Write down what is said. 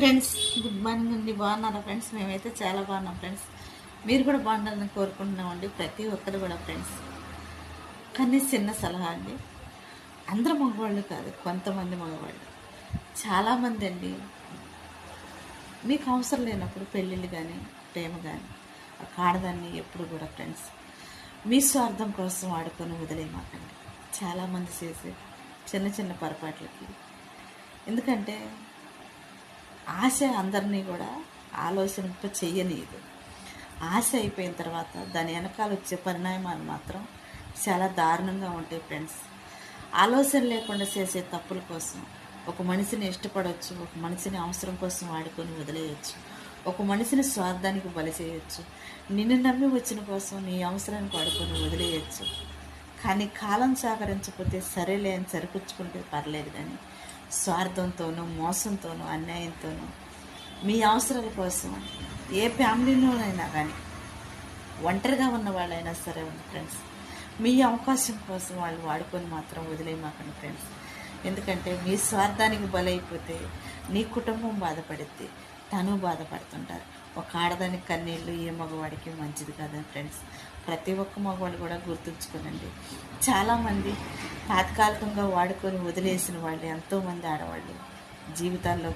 Friends, good morning అండి. బాగున్నారా friends? మేమైతే చాలా బాగున్నాం ఫ్రెండ్స్. మీరు కూడా బాగుండాలని కోరుకుంటున్నామండి, ప్రతి ఒక్కరు కూడా ఫ్రెండ్స్. కానీ చిన్న సలహా అండి, అందరూ మగవాళ్ళు కాదు, కొంతమంది మగవాళ్ళు, చాలామంది అండి, మీకు అవసరం లేనప్పుడు పెళ్ళిళ్ళు కానీ ప్రేమ కానీ ఒక ఆడదాన్ని ఎప్పుడు కూడా ఫ్రెండ్స్ మీ స్వార్థం కోసం ఆడుకొని వదిలేయమాకండి. చాలామంది చేసే చిన్న చిన్న పొరపాట్లకి, ఎందుకంటే ఆశ అందరినీ కూడా ఆలోచింప చెయ్యనీయదు. ఆశ అయిపోయిన తర్వాత దాని వెనకాల వచ్చే పరిణామాలు మాత్రం చాలా దారుణంగా ఉంటాయి ఫ్రెండ్స్. ఆలోచన లేకుండా చేసే తప్పుల కోసం ఒక మనిషిని ఇష్టపడవచ్చు, ఒక మనిషిని అవసరం కోసం వాడుకొని వదిలేయచ్చు, ఒక మనిషిని స్వార్థానికి బలి చేయొచ్చు, నిన్ను నమ్మి వచ్చిన కోసం నీ అవసరానికి వాడుకొని వదిలేయచ్చు. కానీ కాలం సహకరించకపోతే సరేలే అని సరిపుచ్చుకుంటే పర్లేదు, కానీ స్వార్థంతోనూ మోసంతోనూ అన్యాయంతోనూ మీ అవసరాల కోసం ఏ ఫ్యామిలీలోనైనా కానీ ఒంటరిగా ఉన్న వాళ్ళైనా సరే ఉంది ఫ్రెండ్స్, మీ అవకాశం కోసం వాళ్ళు వాడుకొని మాత్రం వదిలేయమాకండి ఫ్రెండ్స్. ఎందుకంటే మీ స్వార్థానికి బలైపోతే నీ కుటుంబం బాధపడిద్ది, తను బాధపడుతుంటారు. ఒక ఆడదానికి కన్నీళ్ళు ఏ మగవాడికి మంచిది కాదని ఫ్రెండ్స్, ప్రతి ఒక్క మగవాళ్ళు కూడా గుర్తుంచుకోనండి. చాలామంది తాత్కాలికంగా వాడుకొని వదిలేసిన వాళ్ళు ఎంతోమంది ఆడవాళ్ళు జీవితాల్లో